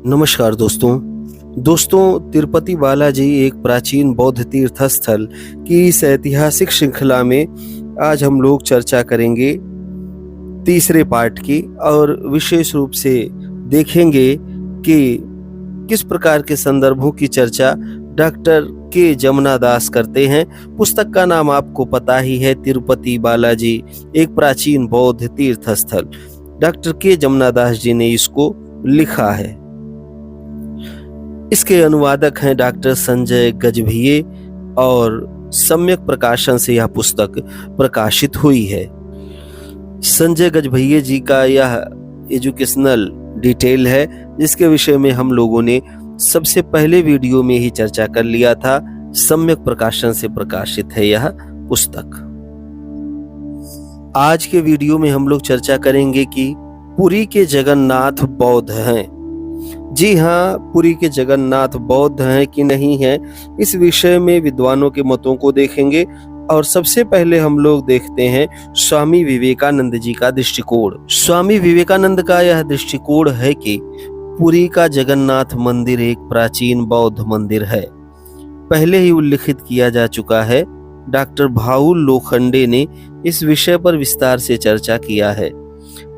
नमस्कार दोस्तों तिरुपति बालाजी एक प्राचीन बौद्ध तीर्थ स्थल की इस ऐतिहासिक श्रृंखला में आज हम लोग चर्चा करेंगे तीसरे पार्ट की और विशेष रूप से देखेंगे कि किस प्रकार के संदर्भों की चर्चा डॉक्टर के जमुना दास करते हैं। पुस्तक का नाम आपको पता ही है, तिरुपति बालाजी एक प्राचीन बौद्ध तीर्थ स्थल। डॉक्टर के जमुना दास जी ने इसको लिखा है। इसके अनुवादक हैं डॉक्टर संजय गजभिये और सम्यक प्रकाशन से यह पुस्तक प्रकाशित हुई है। संजय गजभिये जी का यह एजुकेशनल डिटेल है जिसके विषय में हम लोगों ने सबसे पहले वीडियो में ही चर्चा कर लिया था। सम्यक प्रकाशन से प्रकाशित है यह पुस्तक। आज के वीडियो में हम लोग चर्चा करेंगे कि पुरी के जगन्नाथ बौद्ध हैं। जी हाँ, पुरी के जगन्नाथ बौद्ध हैं कि नहीं हैं, इस विषय में विद्वानों के मतों को देखेंगे। और सबसे पहले हम लोग देखते हैं स्वामी विवेकानंद जी का दृष्टिकोण। स्वामी विवेकानंद का यह दृष्टिकोण है कि पुरी का जगन्नाथ मंदिर एक प्राचीन बौद्ध मंदिर है। पहले ही उल्लिखित किया जा चुका है। डॉक्टर भाऊ लोखंडे ने इस विषय पर विस्तार से चर्चा किया है।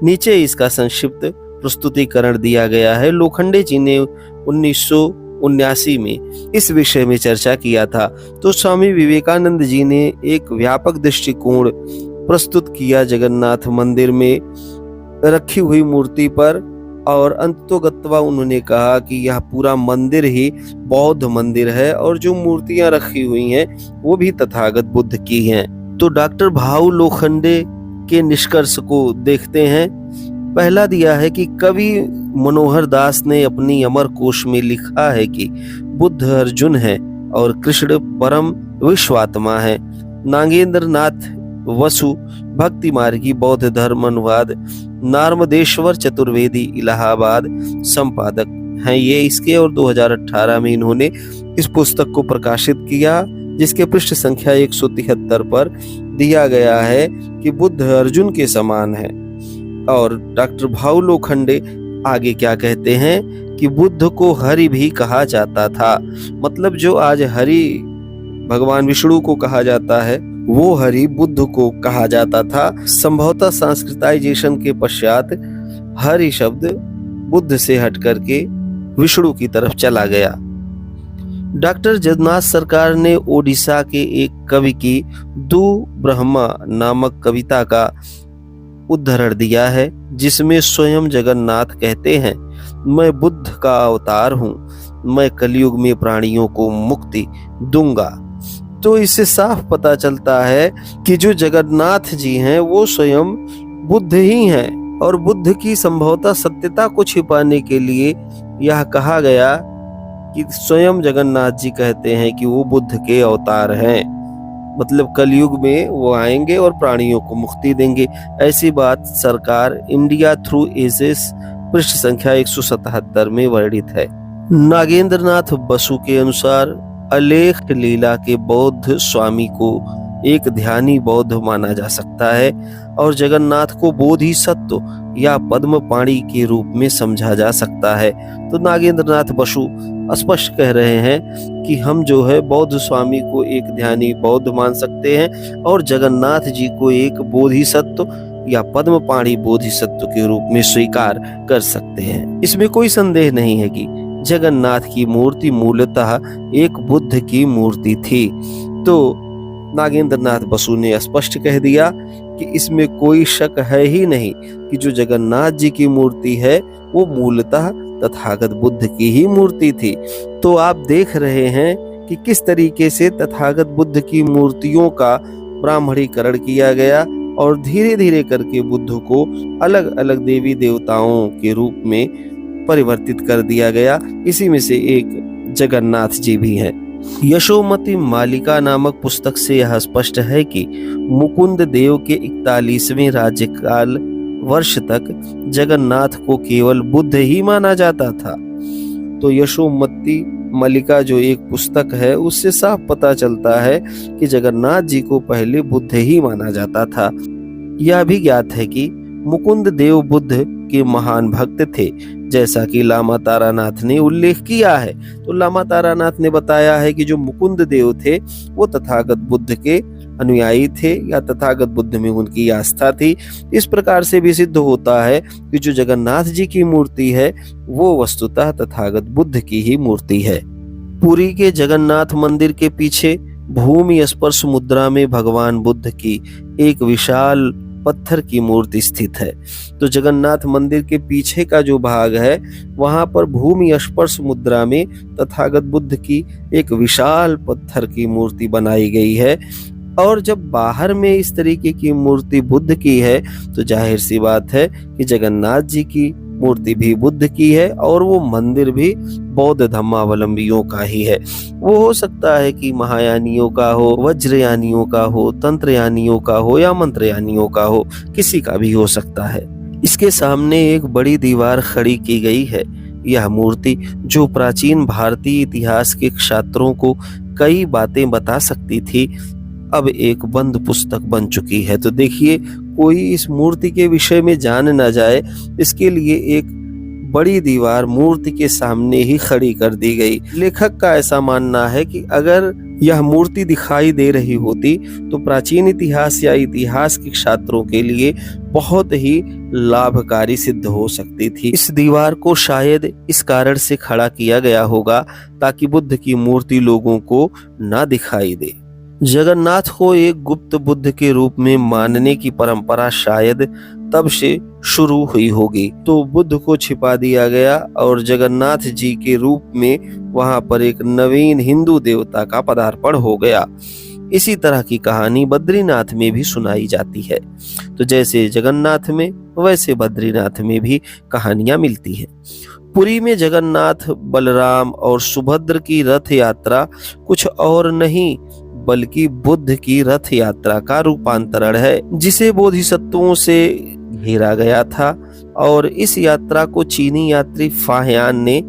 नीचे इसका संक्षिप्त प्रस्तुतिकरण दिया गया है। लोखंडे जी ने 1979 में इस विषय में चर्चा किया था, तो स्वामी विवेकानंद जी ने एक व्यापक दृष्टिकोण प्रस्तुत किया जगन्नाथ मंदिर में रखी हुई मूर्ति पर। और अंततोगत्वा उन्होंने कहा कि यह पूरा मंदिर ही बौद्ध मंदिर है और जो मूर्तियां रखी हुई हैं वो भी तथागत बुद्ध की हैं। तो डॉक्टर भाऊ लोखंडे के निष्कर्ष को देखते हैं। पहला दिया है कि कवि मनोहर दास ने अपनी अमर कोश में लिखा है कि बुद्ध अर्जुन है और कृष्ण परम विश्वात्मा है। नागेंद्र नाथ वसु भक्ति मार्गी बौद्ध धर्म अनुवाद नार्मदेश्वर चतुर्वेदी इलाहाबाद संपादक हैं ये इसके। और 2018 में इन्होंने इस पुस्तक को प्रकाशित किया जिसके पृष्ठ संख्या 173 पर दिया गया है कि बुद्ध अर्जुन के समान है। और डॉक्टर भाऊ लोखंडे आगे क्या कहते हैं कि बुद्ध को हरि भी कहा जाता था। मतलब जो आज हरि भगवान विष्णु को कहा जाता है वो हरि बुद्ध को कहा जाता था। संभवतः सांस्कृताइजेशन के पश्चात हरि शब्द बुद्ध से हट करके विष्णु की तरफ चला गया। डॉक्टर जगन्नाथ सरकार ने ओडिशा के एक कवि की दु ब्रह्मा नामक कविता का उद्धरण दिया है जिसमें स्वयं जगन्नाथ कहते हैं, मैं बुद्ध का अवतार हूँ, मैं कलयुग में प्राणियों को मुक्ति दूंगा। तो इससे साफ पता चलता है कि जो जगन्नाथ जी हैं वो स्वयं बुद्ध ही हैं। और बुद्ध की संभवतः सत्यता को छिपाने के लिए यह कहा गया कि स्वयं जगन्नाथ जी कहते हैं कि वो बुद्ध के अवतार हैं। मतलब कलयुग में वो आएंगे और प्राणियों को मुक्ति देंगे। ऐसी बात सरकार इंडिया थ्रू एजेस पृष्ठ संख्या 177 में वर्णित है। नागेंद्र नाथ बसु के अनुसार अलेख लीला के बौद्ध स्वामी को एक ध्यानी बौद्ध माना जा सकता है और जगन्नाथ को बोधिसत्व या पद्म पाणी के रूप में समझा जा सकता है। तो नागेंद्र नाथ बसु स्पष्ट कह रहे हैं कि हम जो है बौद्ध स्वामी को एक ध्यानी बौद्ध मान सकते हैं और जगन्नाथ जी को एक बोधिसत्व या पद्म पाणी बोधिसत्व के रूप में स्वीकार कर सकते हैं। इसमें कोई संदेह नहीं है कि जगन्नाथ की मूर्ति मूलतः एक बुद्ध की मूर्ति थी। तो नागेंद्र नाथ बसु ने स्पष्ट कह दिया कि इसमें कोई शक है ही नहीं कि जो जगन्नाथ जी की मूर्ति है वो मूलतः तथागत बुद्ध की ही मूर्ति थी। तो आप देख रहे हैं कि किस तरीके से तथागत बुद्ध की मूर्तियों का ब्राह्मणीकरण किया गया और धीरे धीरे करके बुद्ध को अलग अलग देवी देवताओं के रूप में परिवर्तित कर दिया गया। इसी में से एक जगन्नाथ जी भी हैं। यशोमती मालिका नामक पुस्तक से यह स्पष्ट है कि मुकुंद देव के 41वें राज्यकाल वर्ष तक जगन्नाथ को केवल बुद्ध ही माना जाता था। तो यशोमती मालिका जो एक पुस्तक है उससे साफ पता चलता है कि जगन्नाथ जी को पहले बुद्ध ही माना जाता था। यह भी ज्ञात है कि मुकुंद देव बुद्ध के महान भक्त थे। जैसा कि लामा तारानाथ ने उल्लेख किया है। तो लामा तारानाथ ने बताया है कि जो मुकुंद देव थे वो तथागत बुद्ध के अनुयायी थे या तथागत बुद्ध में उनकी आस्था थी। इस प्रकार से भी सिद्ध होता है कि जो जगन्नाथ जी की मूर्ति है वो वस्तुतः तथागत बुद्ध की ही मूर्ति है। पुरी के जगन्नाथ मंदिर के पीछे भूमि स्पर्श मुद्रा में भगवान बुद्ध की एक विशाल पत्थर की मूर्ति स्थित है। तो जगन्नाथ मंदिर के पीछे का जो भाग है वहां पर भूमि स्पर्श मुद्रा में तथागत बुद्ध की एक विशाल पत्थर की मूर्ति बनाई गई है। और जब बाहर में इस तरीके की मूर्ति बुद्ध की है तो जाहिर सी बात है कि जगन्नाथ जी की मूर्ति भी बुद्ध की है और वो मंदिर भी बौद्ध धर्मावलंबियों का ही है। वो हो सकता है कि महायानियों का हो, वज्रयानियों का हो, तंत्रयानियों का हो या मंत्रयानियों का हो, किसी का भी हो सकता है। इसके सामने एक बड़ी दीवार खड़ी की गई है। यह मूर्ति जो प्राचीन भारतीय इतिहास के छात्रों को कई बातें बता सकती थी, अब एक बंद पुस्तक बन चुकी है। तो देखिए, कोई इस मूर्ति के विषय में जान ना जाए, इसके लिए एक बड़ी दीवार मूर्ति के सामने ही खड़ी कर दी गई। लेखक का ऐसा मानना है कि अगर यह मूर्ति दिखाई दे रही होती तो प्राचीन इतिहास या इतिहास के छात्रों के लिए बहुत ही लाभकारी सिद्ध हो सकती थी। इस दीवार को शायद इस कारण से खड़ा किया गया होगा ताकि बुद्ध की मूर्ति लोगों को ना दिखाई दे। जगन्नाथ को एक गुप्त बुद्ध के रूप में मानने की परंपरा शायद तब से शुरू हुई होगी। तो बुद्ध को छिपा दिया गया और जगन्नाथ जी के रूप में वहां पर एक नवीन हिंदू देवता का पदार्पण हो गया। इसी तरह की कहानी बद्रीनाथ में भी सुनाई जाती है। तो जैसे जगन्नाथ में वैसे बद्रीनाथ में भी कहानियां मिलती हैं। पुरी में जगन्नाथ, बलराम और सुभद्र की रथ यात्रा कुछ और नहीं बल्कि बुद्ध की रथ यात्रा का रूपांतरण है, जिसे बोधिसत्वों से घेरा गया था। और इस यात्रा को चीनी यात्री फाहियान ने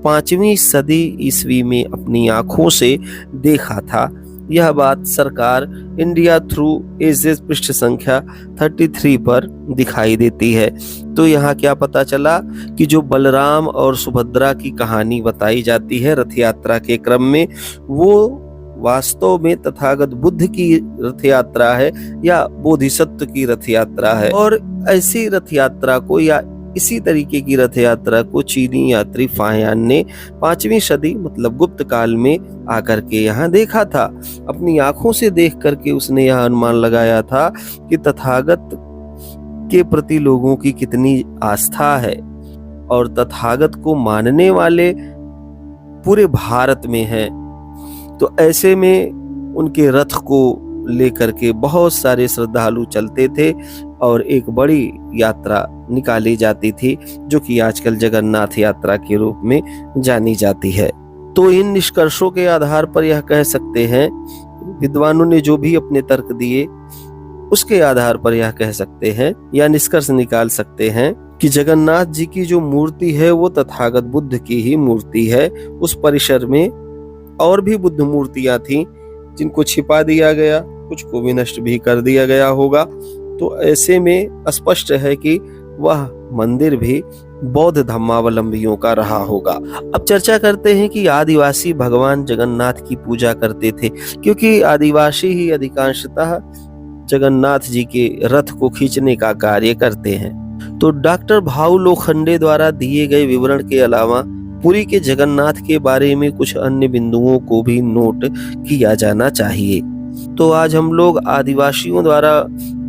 5वीं सदी ईस्वी में अपनी आंखों से देखा था। यह बात सरकार इंडिया थ्रू एजेस पृष्ठ संख्या 33 पर दिखाई देती है। तो यहाँ क्या पता चला कि जो बलराम और सुभद्रा की कहानी बताई जाती है रथ यात्रा के क्रम में, वो वास्तव में तथागत बुद्ध की रथ यात्रा है या बोधिसत्व की रथ यात्रा है। और ऐसी रथ यात्रा को या इसी तरीके की रथ यात्रा को चीनी यात्री फाहियान ने 5वीं सदी मतलब गुप्त काल में आकर के यहाँ देखा था। अपनी आंखों से देख करके उसने यह अनुमान लगाया था कि तथागत के प्रति लोगों की कितनी आस्था है और तथागत को मानने वाले पूरे भारत में हैं। तो ऐसे में उनके रथ को लेकर के बहुत सारे श्रद्धालु चलते थे और एक बड़ी यात्रा निकाली जाती थी जो कि आजकल जगन्नाथ यात्रा के रूप में जानी जाती है। तो इन निष्कर्षों के आधार पर यह कह सकते हैं, विद्वानों ने जो भी अपने तर्क दिए उसके आधार पर यह कह सकते हैं या निष्कर्ष निकाल सकते हैं कि जगन्नाथ जी की जो मूर्ति है वो तथागत बुद्ध की ही मूर्ति है। उस परिसर में और भी बुद्ध मूर्तियां थीं जिनको छिपा दिया गया, कुछ को भी नष्ट भी कर दिया गया होगा। तो ऐसे में स्पष्ट है कि वह मंदिर भी बौद्ध धर्मावलंबियों का रहा होगा। अब चर्चा करते हैं कि आदिवासी भगवान जगन्नाथ की पूजा करते थे, क्योंकि आदिवासी ही अधिकांशतः जगन्नाथ जी के रथ को खींचने का कार्य करते हैं। तो डॉक्टर भाऊ लोखंडे द्वारा दिए गए विवरण के अलावा पुरी के जगन्नाथ के बारे में कुछ अन्य बिंदुओं को भी नोट किया जाना चाहिए। तो आज हम लोग आदिवासियों द्वारा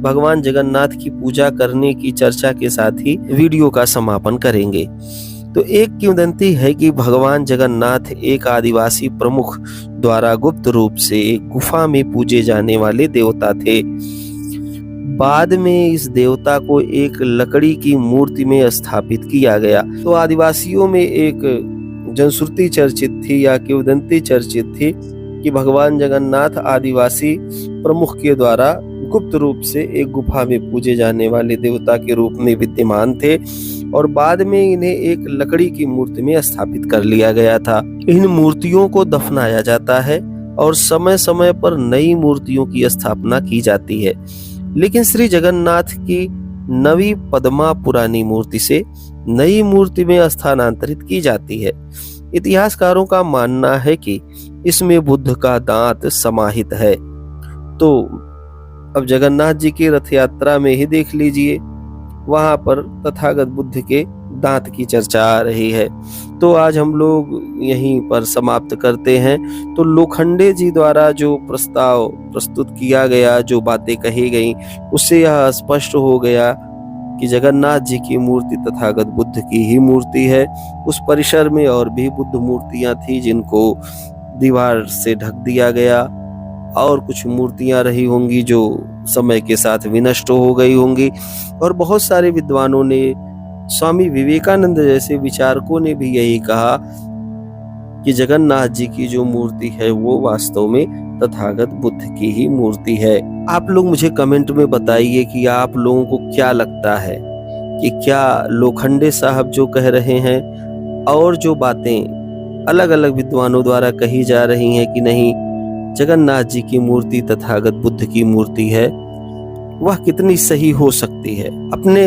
भगवान जगन्नाथ की पूजा करने की चर्चा के साथ ही वीडियो का समापन करेंगे। तो एक किंवदंती है कि भगवान जगन्नाथ एक आदिवासी प्रमुख द्वारा गुप्त रूप से एक गुफा में पूजे जाने वाले देवता थे। बाद में इस देवता को एक लकड़ी की मूर्ति में स्थापित किया गया। तो आदिवासियों में एक जनश्रुति चर्चित थी या किंवदंती चर्चित थी कि भगवान जगन्नाथ आदिवासी प्रमुख के द्वारा गुप्त रूप से एक गुफा में पूजे जाने वाले देवता के रूप में विद्यमान थे और बाद में इन्हें एक लकड़ी की मूर्ति में स्थापित कर लिया गया था। इन मूर्तियों को दफनाया जाता है और समय समय पर नई मूर्तियों की स्थापना की जाती है, लेकिन श्री जगन्नाथ की नवी पद्मा पुरानी मूर्ति से नई मूर्ति में स्थानांतरित की जाती है। इतिहासकारों का मानना है कि इसमें बुद्ध का दांत समाहित है। तो अब जगन्नाथ जी की रथ यात्रा में ही देख लीजिए, वहां पर तथागत बुद्ध के दांत की चर्चा आ रही है। तो आज हम लोग यहीं पर समाप्त करते हैं। तो लोखंडे जी द्वारा जो प्रस्ताव प्रस्तुत किया गया, जो बातें कही गई, उससे यह स्पष्ट हो गया कि जगन्नाथ जी की मूर्ति तथागत बुद्ध की ही मूर्ति है। उस परिसर में और भी बुद्ध मूर्तियां थी जिनको दीवार से ढक दिया गया, और कुछ मूर्तियां रही होंगी जो समय के साथ विनष्ट हो गई होंगी। और बहुत सारे विद्वानों ने, स्वामी विवेकानंद जैसे विचारकों ने भी यही कहा कि जगन्नाथ जी की जो मूर्ति है वो वास्तव में तथागत बुद्ध की ही मूर्ति है। आप लोग मुझे कमेंट में बताइए कि आप लोगों को क्या लगता है कि क्या लोखंडे साहब जो कह रहे हैं और जो बातें अलग अलग विद्वानों द्वारा कही जा रही हैं कि नहीं, जगन्नाथ जी की मूर्ति तथागत बुद्ध की मूर्ति है, वह कितनी सही हो सकती है। अपने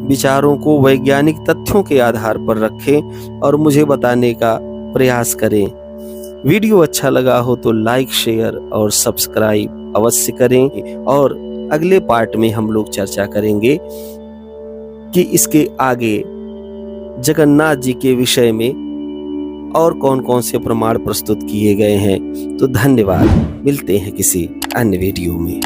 विचारों को वैज्ञानिक तथ्यों के आधार पर रखें और मुझे बताने का प्रयास करें। वीडियो अच्छा लगा हो तो लाइक, शेयर और सब्सक्राइब अवश्य करें। और अगले पार्ट में हम लोग चर्चा करेंगे कि इसके आगे जगन्नाथ जी के विषय में और कौन कौन से प्रमाण प्रस्तुत किए गए हैं। तो धन्यवाद, मिलते हैं किसी अन्य वीडियो में।